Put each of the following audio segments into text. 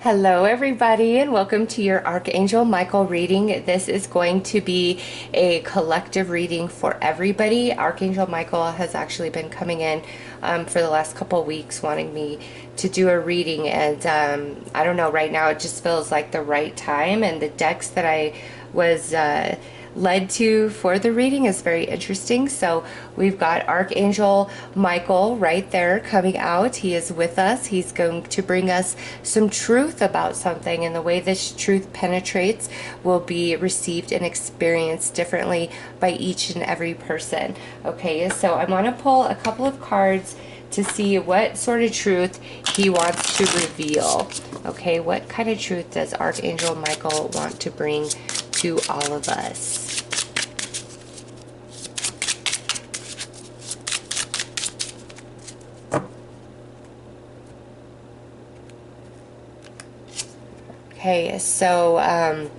Hello everybody, and welcome to your Archangel Michael reading. This is going to be a collective reading for everybody. Archangel Michael has actually been coming in for the last couple weeks wanting me to do a reading, and I don't know, right now it just feels like the right time, and the decks that I was led to for the reading is very interesting. So we've got Archangel Michael right there coming out. He is with us. He's going to bring us some truth about something, and the way this truth penetrates will be received and experienced differently by each and every person. Okay, so I want to pull a couple of cards to see what sort of truth he wants to reveal. Okay, what kind of truth does Archangel Michael want to bring to all of us? Okay, so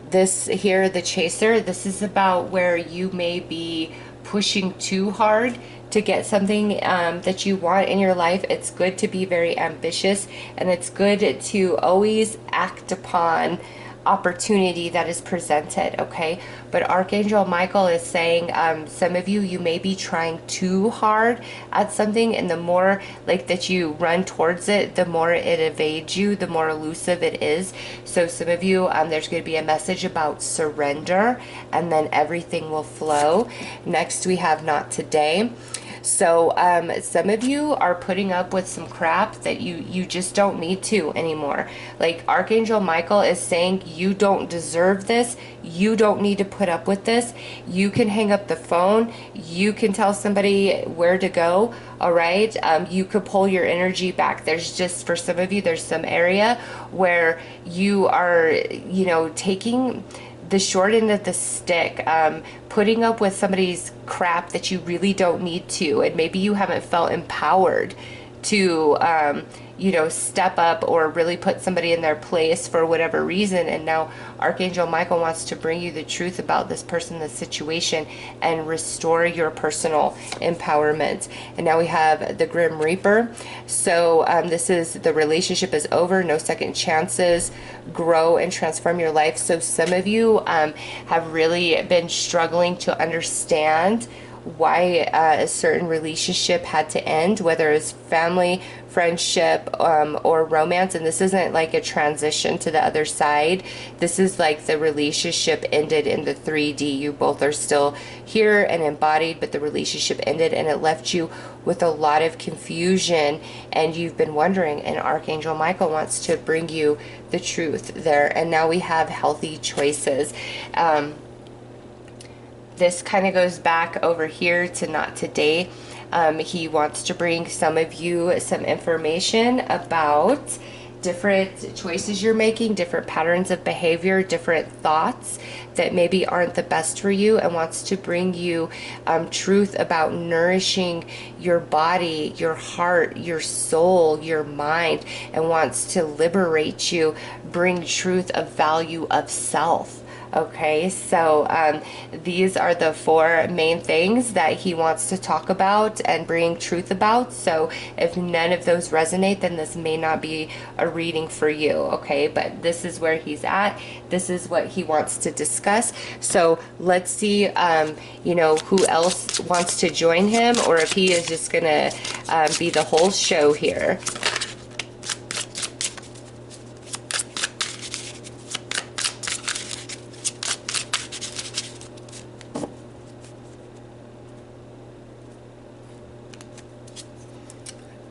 this here, the chaser, this is about where you may be pushing too hard to get something that you want in your life. It's good to be very ambitious, and it's good to always act upon opportunity that is presented. Okay, but Archangel Michael is saying some of you may be trying too hard at something, and the more like that you run towards it, the more it evades you, the more elusive it is. So some of you, there's going to be a message about surrender, and then everything will flow. Next we have not today. So some of you are putting up with some crap that you just don't need to anymore. Like Archangel Michael is saying, you don't deserve this. You don't need to put up with this. You can hang up the phone. You can tell somebody where to go. All right. You could pull your energy back. There's just, for some of you, there's some area where you are, taking the short end of the stick, putting up with somebody's crap that you really don't need to, and maybe you haven't felt empowered to step up or really put somebody in their place for whatever reason. And now Archangel Michael wants to bring you the truth about this person, this situation, and restore your personal empowerment. And now we have the Grim Reaper. So this is, the relationship is over, no second chances, grow and transform your life. So some of you have really been struggling to understand why a certain relationship had to end, whether it's family, friendship, or romance. And this isn't like a transition to the other side. This is like the relationship ended in the 3D. You both are still here and embodied, but the relationship ended, and it left you with a lot of confusion, and you've been wondering, and Archangel Michael wants to bring you the truth there. And now we have healthy choices. This kind of goes back over here to not today. He wants to bring some of you some information about different choices you're making, different patterns of behavior, different thoughts that maybe aren't the best for you, and wants to bring you truth about nourishing your body, your heart, your soul, your mind, and wants to liberate you, bring truth of value of self. Okay, so these are the four main things that he wants to talk about and bring truth about. So if none of those resonate, then this may not be a reading for you. Okay, but this is where he's at. This is what he wants to discuss. So let's see, who else wants to join him, or if he is just gonna be the whole show here.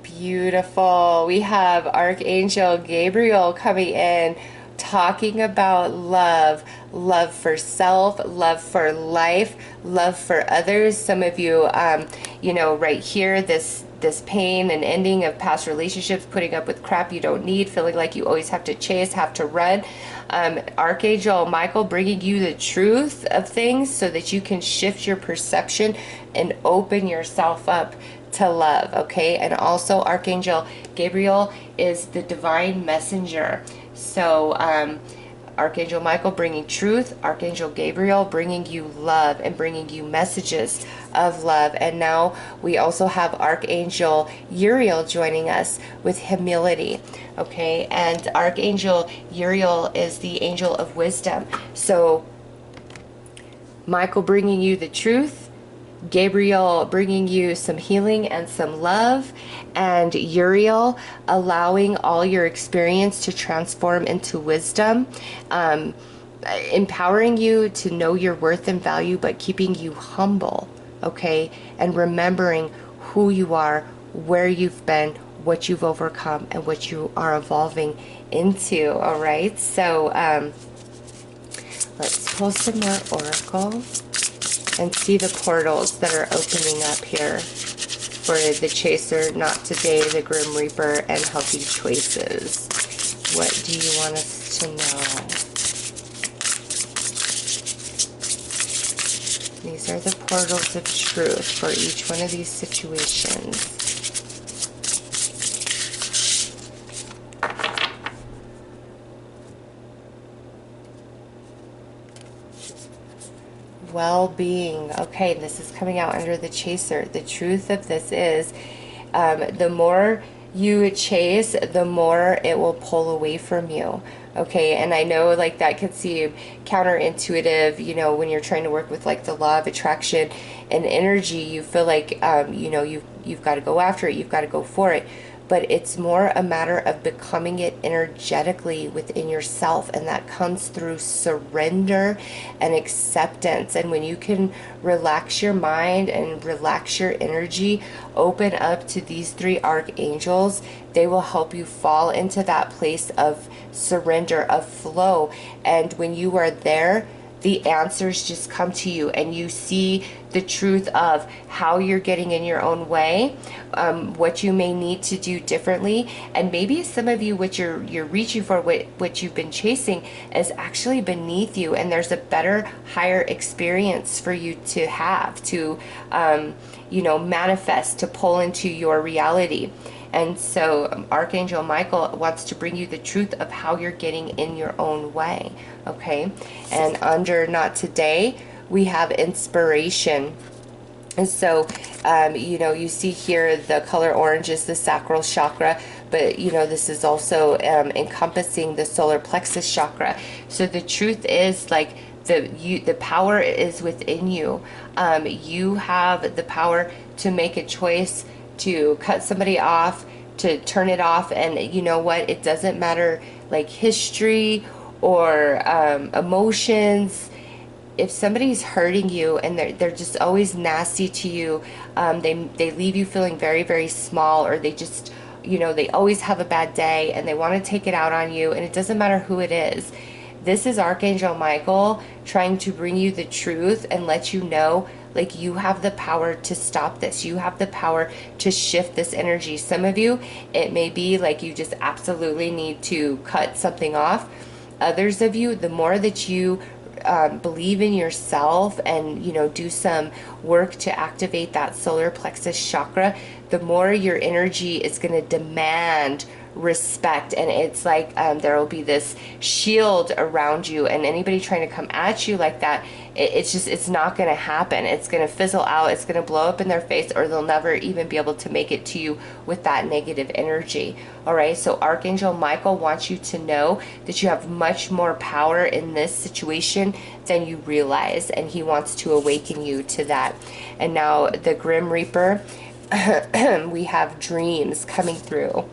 Beautiful. We have Archangel Gabriel coming in, talking about love, love for self, love for life, love for others. Some of you, right here, this pain and ending of past relationships, putting up with crap you don't need, feeling like you always have to chase, have to run. Archangel Michael bringing you the truth of things so that you can shift your perception and open yourself up to love. Okay, and also Archangel Gabriel is the divine messenger. So Archangel Michael bringing truth, Archangel Gabriel bringing you love and bringing you messages of love. And now we also have Archangel Uriel joining us with humility. Okay, and Archangel Uriel is the angel of wisdom. So Michael bringing you the truth, Gabriel bringing you some healing and some love, and Uriel allowing all your experience to transform into wisdom, empowering you to know your worth and value, but keeping you humble, okay? And remembering who you are, where you've been, what you've overcome, and what you are evolving into, all right? So let's pull some more oracle and see the portals that are opening up here for the Chaser, Not Today, the Grim Reaper, and Healthy Choices. What do you want us to know? These are the portals of truth for each one of these situations. Well-being. Okay, this is coming out under the Chaser. The truth of this is the more you chase, the more it will pull away from you. Okay, and I know like that could seem counterintuitive, you know, when you're trying to work with like the law of attraction and energy. You feel like you know, you've got to go after it, you've got to go for it. But it's more a matter of becoming it energetically within yourself, and that comes through surrender and acceptance. And when you can relax your mind and relax your energy, open up to these three archangels, they will help you fall into that place of surrender, of flow. And when you are there, the answers just come to you, and you see the truth of how you're getting in your own way, what you may need to do differently. And maybe some of you, what you're reaching for, what you've been chasing, is actually beneath you, and there's a better, higher experience for you to have, to you know, manifest, to pull into your reality. And so Archangel Michael wants to bring you the truth of how you're getting in your own way, okay? And under Not Today, we have inspiration. And so, you know, you see here the color orange is the sacral chakra, but, you know, this is also encompassing the solar plexus chakra. So the truth is, like, the power is within you. You have the power to make a choice to cut somebody off, to turn it off. And you know what? It doesn't matter like history or emotions. If somebody's hurting you and they're just always nasty to you, they leave you feeling very, very small, or they just, you know, they always have a bad day and they want to take it out on you, and it doesn't matter who it is. This is Archangel Michael trying to bring you the truth and let you know, like, you have the power to stop this. You have the power to shift this energy. Some of you, it may be like you just absolutely need to cut something off. Others of you, the more that you believe in yourself and, you know, do some work to activate that solar plexus chakra, the more your energy is going to demand respect. And it's like there will be this shield around you, and anybody trying to come at you like that, it's not going to happen. It's going to fizzle out. It's going to blow up in their face, or they'll never even be able to make it to you with that negative energy. All right, so Archangel Michael wants you to know that you have much more power in this situation than you realize, and he wants to awaken you to that. And now the Grim Reaper, we have dreams coming through.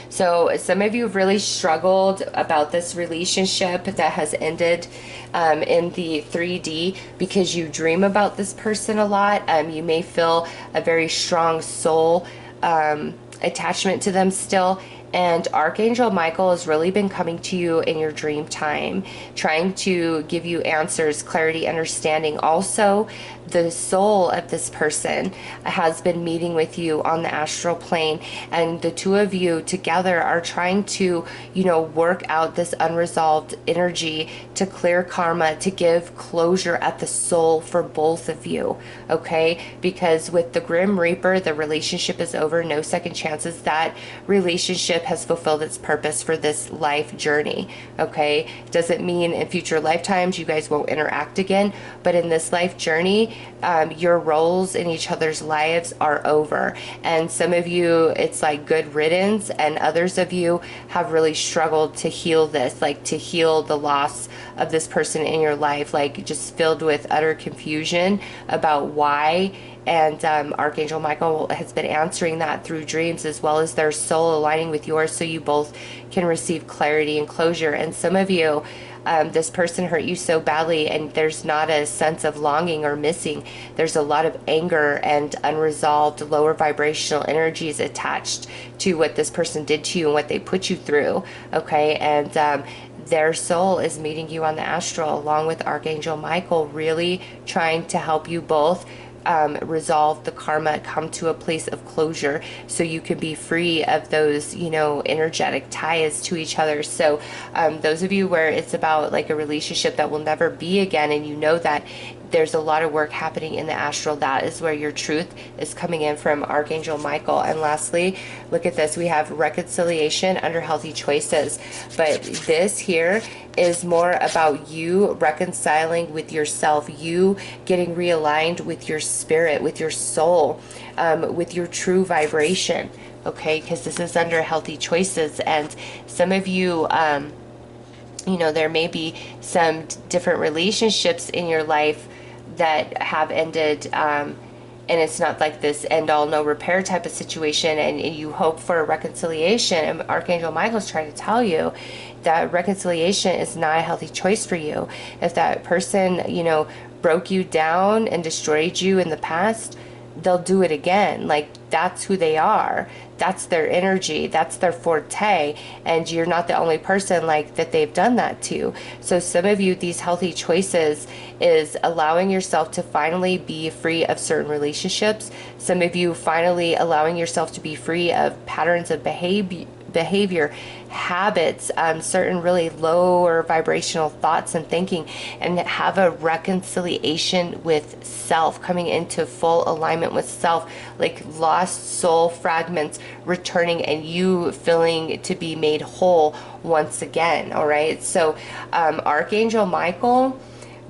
So some of you have really struggled about this relationship that has ended in the 3D because you dream about this person a lot. You may feel a very strong soul attachment to them still. And Archangel Michael has really been coming to you in your dream time, trying to give you answers, clarity, understanding. Also, the soul of this person has been meeting with you on the astral plane, and the two of you together are trying to, you know, work out this unresolved energy, to clear karma, to give closure at the soul for both of you, okay? Because with the Grim Reaper, the relationship is over, no second chances. That relationship has fulfilled its purpose for this life journey. Okay, doesn't mean in future lifetimes you guys won't interact again, but in this life journey, your roles in each other's lives are over. And some of you, it's like good riddance, and others of you have really struggled to heal this, like to heal the loss of this person in your life, like just filled with utter confusion about why. And Archangel Michael has been answering that through dreams, as well as their soul aligning with yours, so you both can receive clarity and closure. And some of you, this person hurt you so badly, and there's not a sense of longing or missing. There's a lot of anger and unresolved lower vibrational energies attached to what this person did to you and what they put you through. Okay, and their soul is meeting you on the astral along with Archangel Michael, really trying to help you both resolve the karma, come to a place of closure, so you can be free of those, you know, energetic ties to each other. So those of you where it's about like a relationship that will never be again, and you know that there's a lot of work happening in the astral, that is where your truth is coming in from Archangel Michael. And lastly, look at this, we have reconciliation under healthy choices. But this here is more about you reconciling with yourself, you getting realigned with your spirit, with your soul, with your true vibration. Okay, because this is under healthy choices. And some of you, you know, there may be some different relationships in your life that have ended, and it's not like this end all no repair type of situation, and you hope for a reconciliation. And Archangel Michael's trying to tell you that reconciliation is not a healthy choice for you. If that person, you know, broke you down and destroyed you in the past, they'll do it again. Like, that's who they are. That's their energy. That's their forte. And you're not the only person like that they've done that to. So some of you, these healthy choices is allowing yourself to finally be free of certain relationships. Some of you finally allowing yourself to be free of patterns of behavior, habits, certain really lower vibrational thoughts and thinking, and have a reconciliation with self, coming into full alignment with self, like lost soul fragments returning and you feeling to be made whole once again. All right, so Archangel Michael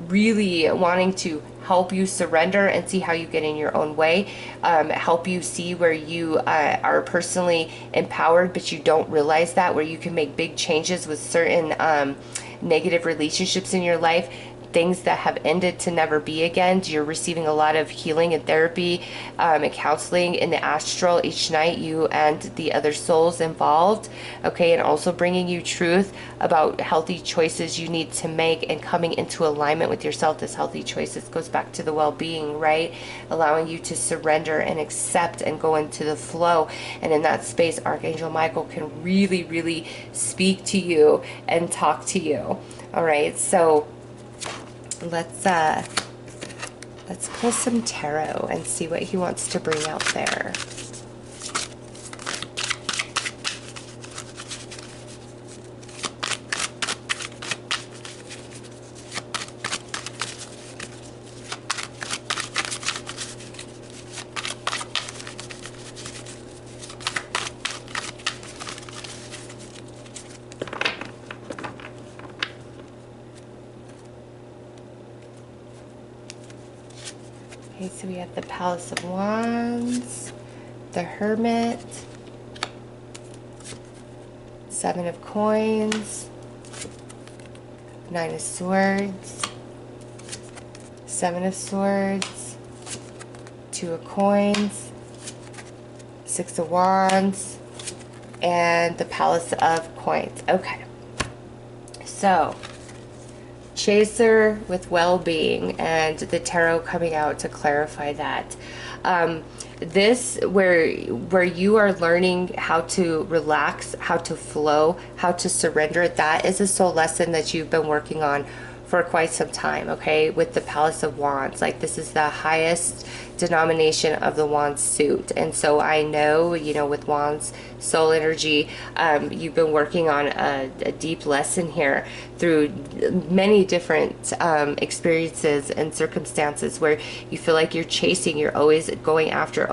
really wanting to help you surrender and see how you get in your own way, help you see where you are personally empowered, but you don't realize that, where you can make big changes with certain negative relationships in your life, things that have ended to never be again. You're receiving a lot of healing and therapy and counseling in the astral each night, you and the other souls involved. Okay, and also bringing you truth about healthy choices you need to make and coming into alignment with yourself. This healthy choices goes back to the well-being, right? Allowing you to surrender and accept and go into the flow. And in that space, Archangel Michael can really, really speak to you and talk to you. All right, so let's pull some tarot and see what he wants to bring out there. Okay, so we have the Palace of Wands, the Hermit, Seven of Coins, Nine of Swords, Seven of Swords, Two of Coins, Six of Wands, and the Palace of Coins. Okay, so Chaser with well-being, and the tarot coming out to clarify that. This where you are learning how to relax, how to flow, how to surrender, that is a soul lesson that you've been working on for quite some time. Okay, with the Palace of Wands, like this is the highest denomination of the Wands suit, and so I know, you know, with Wands soul energy, you've been working on a deep lesson here through many different experiences and circumstances where you feel like you're chasing, you're always going after,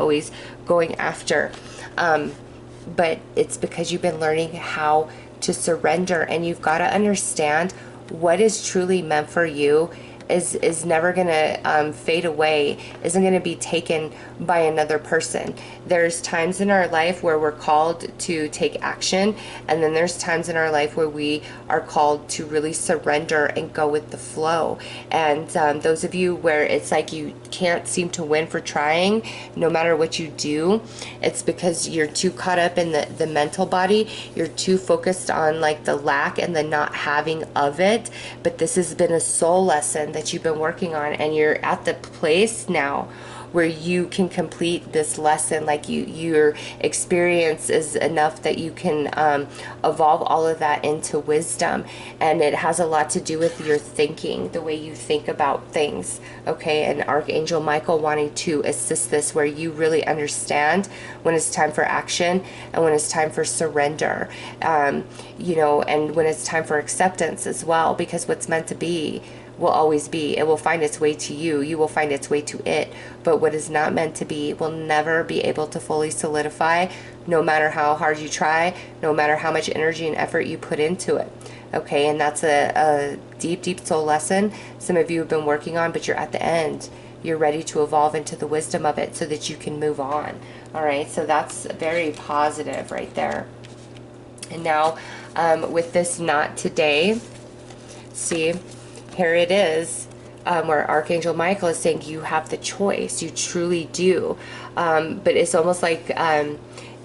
but it's because you've been learning how to surrender, and you've got to understand what is truly meant for you is never going to fade away, isn't going to be taken by another person. There's times in our life where we're called to take action, and then there's times in our life where we are called to really surrender and go with the flow. And those of you where it's like you can't seem to win for trying, no matter what you do, it's because you're too caught up in the mental body. You're too focused on like the lack and the not having of it. But this has been a soul lesson that you've been working on, and you're at the place now where you can complete this lesson. Like your experience is enough that you can evolve all of that into wisdom, and it has a lot to do with your thinking, the way you think about things. Okay, and Archangel Michael wanting to assist this, where you really understand when it's time for action and when it's time for surrender, you know, and when it's time for acceptance as well, because what's meant to be will always be. It will find its way to you. You will find its way to it. But what is not meant to be will never be able to fully solidify, no matter how hard you try, no matter how much energy and effort you put into it. Okay, and that's a deep, deep soul lesson some of you have been working on, but you're at the end. You're ready to evolve into the wisdom of it so that you can move on. All right, so that's very positive right there. And now with this not today, see, here it is, where Archangel Michael is saying you have the choice. You truly do. But it's almost like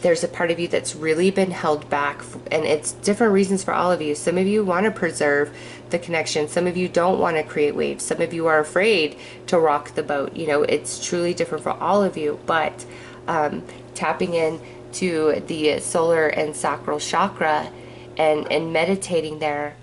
there's a part of you that's really been held back, and it's different reasons for all of you. Some of you want to preserve the connection. Some of you don't want to create waves. Some of you are afraid to rock the boat. You know, it's truly different for all of you. But tapping in to the solar and sacral chakra and meditating there,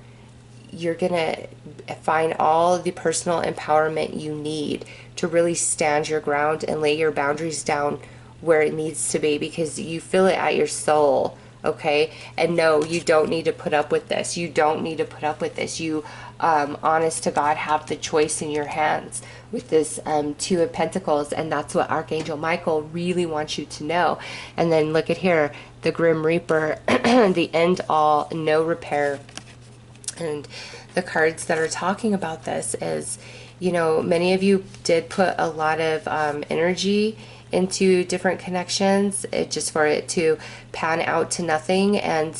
you're going to find all the personal empowerment you need to really stand your ground and lay your boundaries down where it needs to be, because you feel it at your soul. Okay, and no, you don't need to put up with this. You don't need to put up with this. You honest to God have the choice in your hands with this Two of Pentacles, and that's what Archangel Michael really wants you to know. And then look at here, the Grim Reaper, the end all, no repair. And the cards that are talking about this is, you know, many of you did put a lot of energy into different connections, just for it to pan out to nothing. And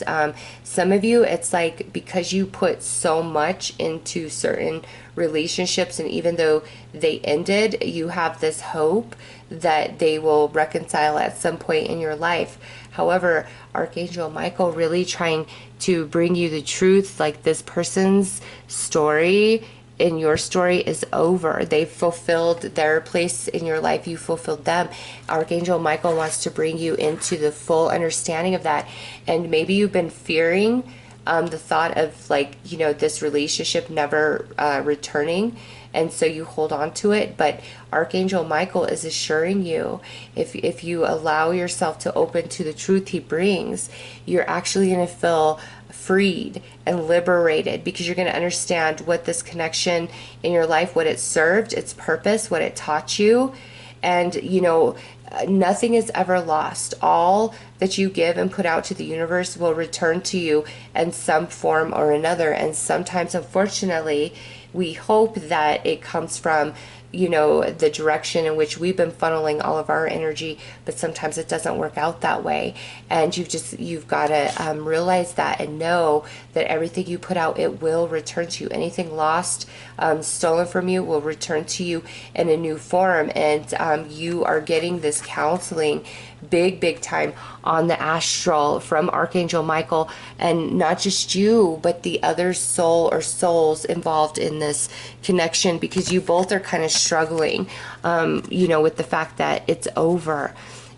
some of you, it's like because you put so much into certain relationships, and even though they ended, you have this hope that they will reconcile at some point in your life. However, Archangel Michael really trying to bring you the truth, like this person's story in your story is over. They've fulfilled their place in your life. You fulfilled them. Archangel Michael wants to bring you into the full understanding of that. And maybe you've been fearing the thought of, like, you know, this relationship never returning, and so you hold on to it. But Archangel Michael is assuring you, if you allow yourself to open to the truth he brings, you're actually going to feel freed and liberated, because you're going to understand what this connection in your life, what it served, its purpose, what it taught you. And, you know, nothing is ever lost. All that you give and put out to the universe will return to you in some form or another. And sometimes, unfortunately, we hope that it comes from, you know, the direction in which we've been funneling all of our energy, but sometimes it doesn't work out that way. And you've got to realize that and know that everything you put out, it will return to you. Anything lost, stolen from you, will return to you in a new form. And you are getting this counseling big time on the astral from Archangel Michael, and not just you, but the other soul or souls involved in this connection, because you both are kind of struggling, you know, with the fact that it's over.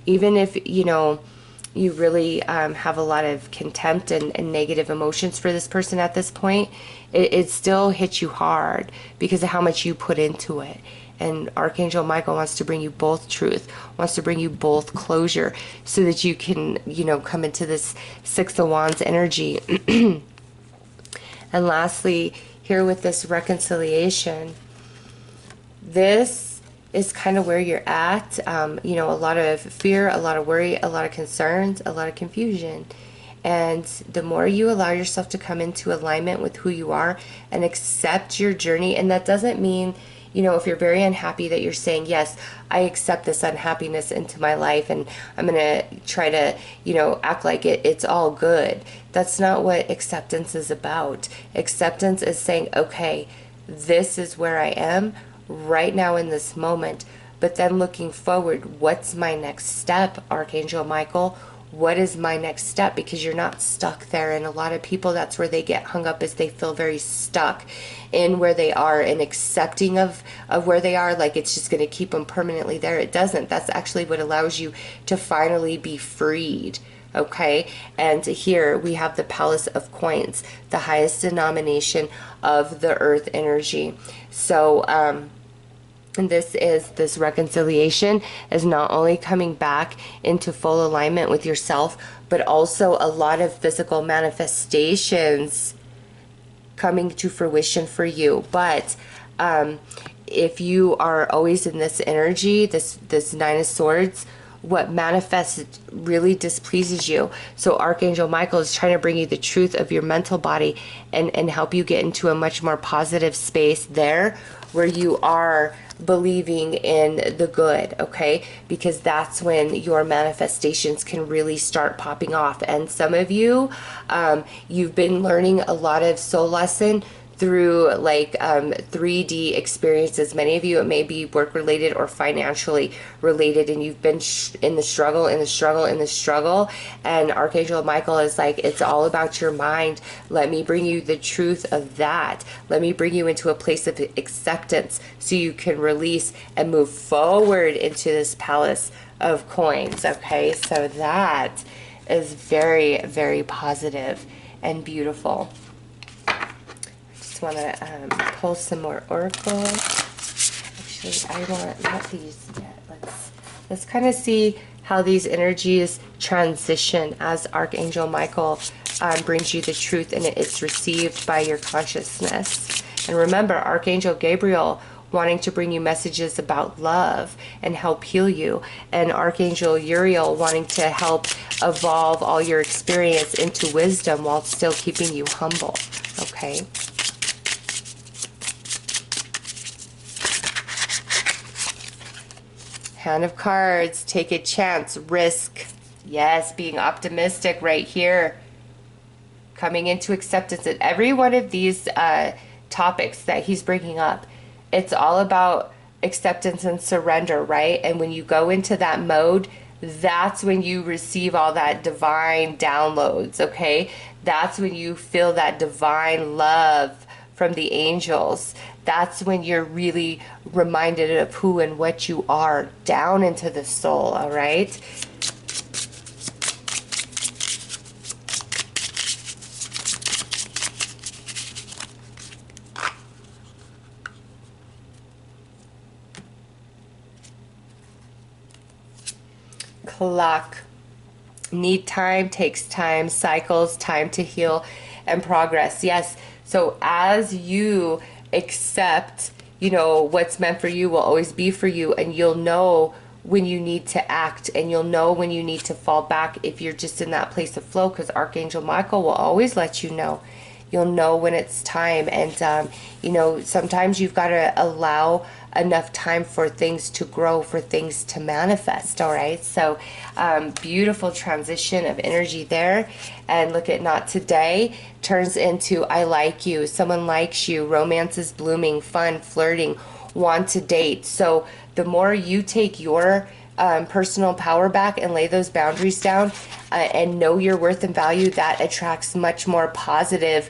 Even if, you know, you really have a lot of contempt and negative emotions for this person at this point, it still hits you hard because of how much you put into it. And Archangel Michael wants to bring you both truth, wants to bring you both closure, so that you can, you know, come into this Six of Wands energy. And lastly, here with this reconciliation, this is kind of where you're at. You know, a lot of fear, a lot of worry, a lot of concerns, a lot of confusion. And the more you allow yourself to come into alignment with who you are and accept your journey, and that doesn't mean, you know, if you're very unhappy, that you're saying, yes, I accept this unhappiness into my life and I'm going to try to, you know, act like it's all good. That's not what acceptance is about. Acceptance is saying, okay, this is where I am right now in this moment. But then looking forward, what's my next step, Archangel Michael? What is my next step? Because you're not stuck there. And a lot of people, that's where they get hung up, is they feel very stuck in where they are and accepting of where they are, like it's just going to keep them permanently there. It doesn't. That's actually what allows you to finally be freed. Okay, and here we have the Palace of Coins, the highest denomination of the earth energy. So and this reconciliation is not only coming back into full alignment with yourself, but also a lot of physical manifestations coming to fruition for you. But if you are always in this energy, this Nine of Swords, what manifests really displeases you. So Archangel Michael is trying to bring you the truth of your mental body and help you get into a much more positive space there where you are believing in the good, okay? Because that's when your manifestations can really start popping off. And some of you, you've been learning a lot of soul lesson through like 3D experiences. Many of you, it may be work related or financially related, and you've been in the struggle, and Archangel Michael is like, it's all about your mind. Let me bring you the truth of that. Let me bring you into a place of acceptance so you can release and move forward into this Palace of Coins. Okay, so that is very, very positive and beautiful. Want to pull some more oracle. Actually, I want not these yet. Let's kind of see how these energies transition as Archangel Michael brings you the truth and it's received by your consciousness. And remember, Archangel Gabriel wanting to bring you messages about love and help heal you, and Archangel Uriel wanting to help evolve all your experience into wisdom while still keeping you humble. Okay. Hand of Cards, take a chance, risk. Yes, being optimistic right here. Coming into acceptance at every one of these topics that he's bringing up. It's all about acceptance and surrender, right? And when you go into that mode, that's when you receive all that divine downloads, okay? That's when you feel that divine love from the angels. That's when you're really reminded of who and what you are down into the soul, all right? Clock. Need time, takes time, cycles, time to heal and progress. Yes. So as you accept, you know, what's meant for you will always be for you, and you'll know when you need to act, and you'll know when you need to fall back if you're just in that place of flow, because Archangel Michael will always let you know. You'll know when it's time. And you know, sometimes you've got to allow enough time for things to grow, for things to manifest. All right, so beautiful transition of energy there. And look at not today turns into I like you, someone likes you, romance is blooming, fun, flirting, want to date. So the more you take your personal power back and lay those boundaries down and know your worth and value, that attracts much more positive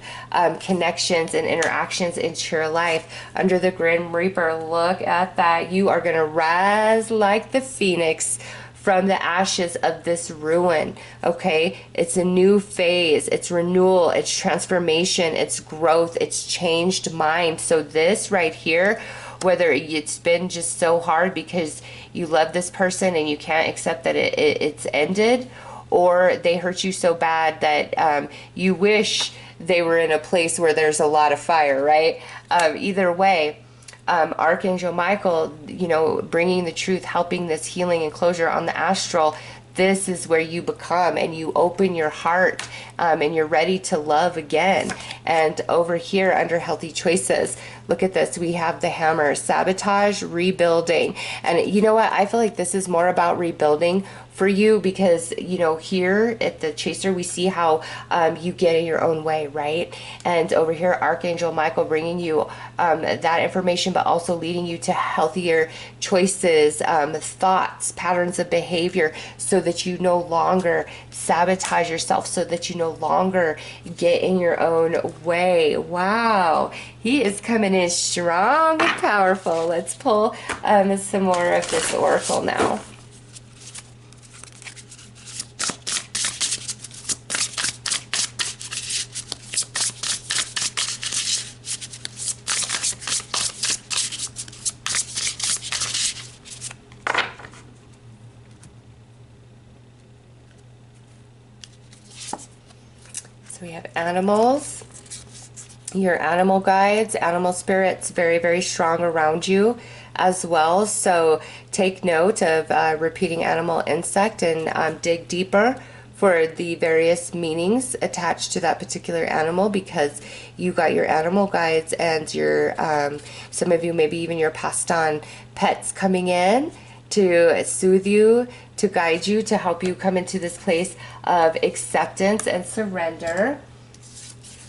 connections and interactions into your life. Under the Grim Reaper, look at that. You are going to rise like the phoenix from the ashes of this ruin. Okay, it's a new phase, it's renewal, it's transformation, it's growth, it's changed mind. So this right here, whether it's been just so hard because you love this person and you can't accept that it's ended, or they hurt you so bad that you wish they were in a place where there's a lot of fire, right? Either way, Archangel Michael, you know, bringing the truth, helping this healing and closure on the astral. This is where you become and you open your heart, and you're ready to love again. And over here under healthy choices, look at this. We have the hammer, sabotage, rebuilding. And you know what? I feel like this is more about rebuilding for you, because you know, here at the chaser we see how you get in your own way, right? And over here Archangel Michael bringing you that information, but also leading you to healthier choices, thoughts, patterns of behavior, so that you no longer sabotage yourself, so that you no longer get in your own way. Wow, he is coming in strong and powerful. Let's pull some more of this oracle now. So we have animals, your animal guides, animal spirits, very, very strong around you as well. So take note of repeating animal, insect, and dig deeper for the various meanings attached to that particular animal, because you got your animal guides and your, some of you, maybe even your passed on pets coming in to soothe you, to guide you, to help you come into this place of acceptance and surrender.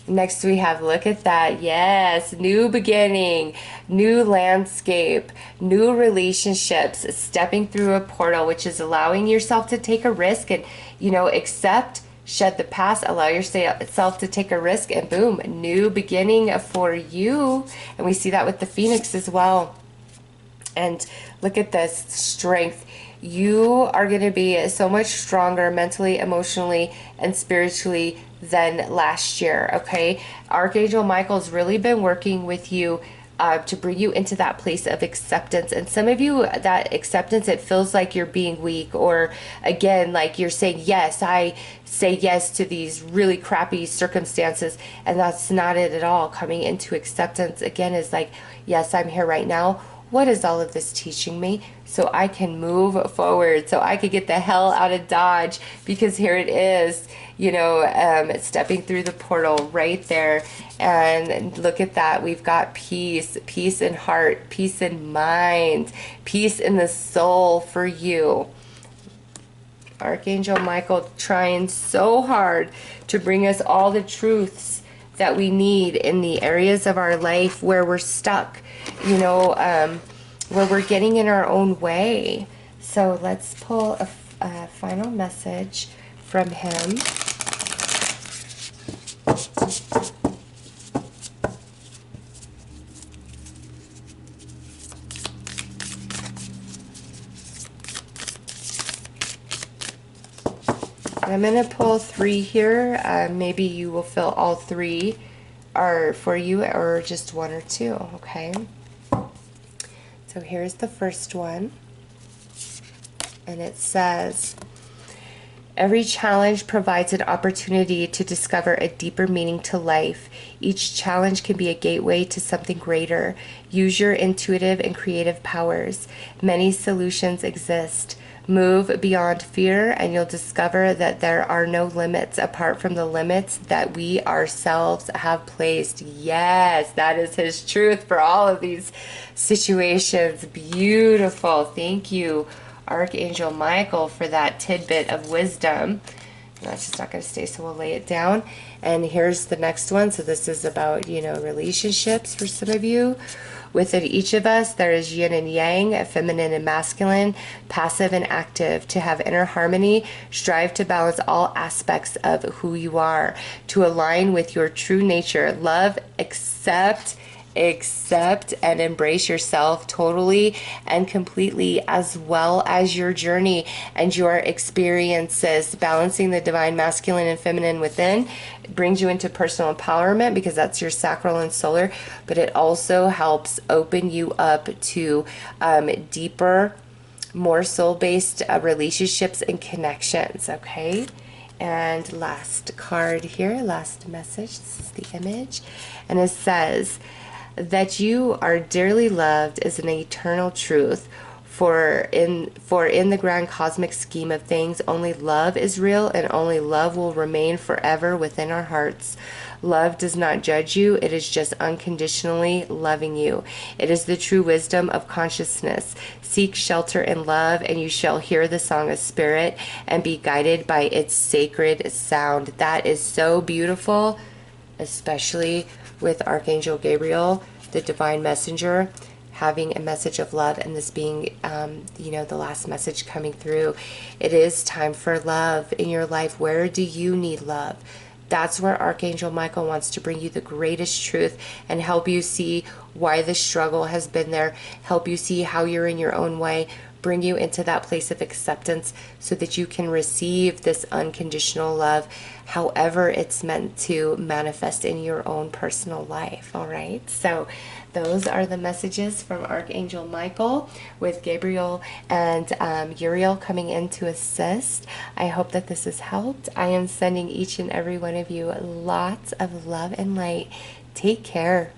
Next we have, look at that, yes, new beginning, new landscape, new relationships, stepping through a portal, which is allowing yourself to take a risk and, you know, accept, shed the past, allow yourself to take a risk, and boom, new beginning for you. And we see that with the Phoenix as well. And look at this strength. You are going to be so much stronger mentally, emotionally, and spiritually than last year, okay? Archangel Michael's really been working with you to bring you into that place of acceptance. And some of you, that acceptance, it feels like you're being weak, or again, like you're saying, yes, I say yes to these really crappy circumstances, and that's not it at all. Coming into acceptance again is like, yes, I'm here right now. What is all of this teaching me? So I can move forward, so I could get the hell out of Dodge, because here it is, you know, stepping through the portal right there. And look at that. We've got peace, peace in heart, peace in mind, peace in the soul for you. Archangel Michael trying so hard to bring us all the truths that we need in the areas of our life where we're stuck, you know, where we're getting in our own way. So let's pull a final message from him. I'm going to pull 3 here. Maybe you will feel all 3 are for you, or just 1 or 2, okay? So here's the first one. And it says, every challenge provides an opportunity to discover a deeper meaning to life. Each challenge can be a gateway to something greater. Use your intuitive and creative powers. Many solutions exist. Move beyond fear, and you'll discover that there are no limits apart from the limits that we ourselves have placed. Yes, that is his truth for all of these situations. Beautiful. Thank you, Archangel Michael, for that tidbit of wisdom. That's just not going to stay, so we'll lay it down. And here's the next one. So this is about, you know, relationships for some of you. Within each of us, there is yin and yang, feminine and masculine, passive and active. To have inner harmony, strive to balance all aspects of who you are, to align with your true nature. Love, accept, and embrace yourself totally and completely, as well as your journey and your experiences. Balancing the divine masculine and feminine within brings you into personal empowerment, because that's your sacral and solar, but it also helps open you up to deeper, more soul-based relationships and connections, okay? And last card here, last message, this is the image, and it says, that you are dearly loved is an eternal truth. For in the grand cosmic scheme of things, only love is real, and only love will remain forever within our hearts. Love does not judge you, it is just unconditionally loving you. It is the true wisdom of consciousness. Seek shelter in love, and you shall hear the song of spirit and be guided by its sacred sound. That is so beautiful, especially with Archangel Gabriel, the divine messenger, having a message of love, and this being, the last message coming through. It is time for love in your life. Where do you need love? That's where Archangel Michael wants to bring you the greatest truth and help you see why the struggle has been there, help you see how you're in your own way, bring you into that place of acceptance so that you can receive this unconditional love however it's meant to manifest in your own personal life. All right, so those are the messages from Archangel Michael, with Gabriel and Uriel coming in to assist. I hope that this has helped. I am sending each and every one of you lots of love and light. Take care.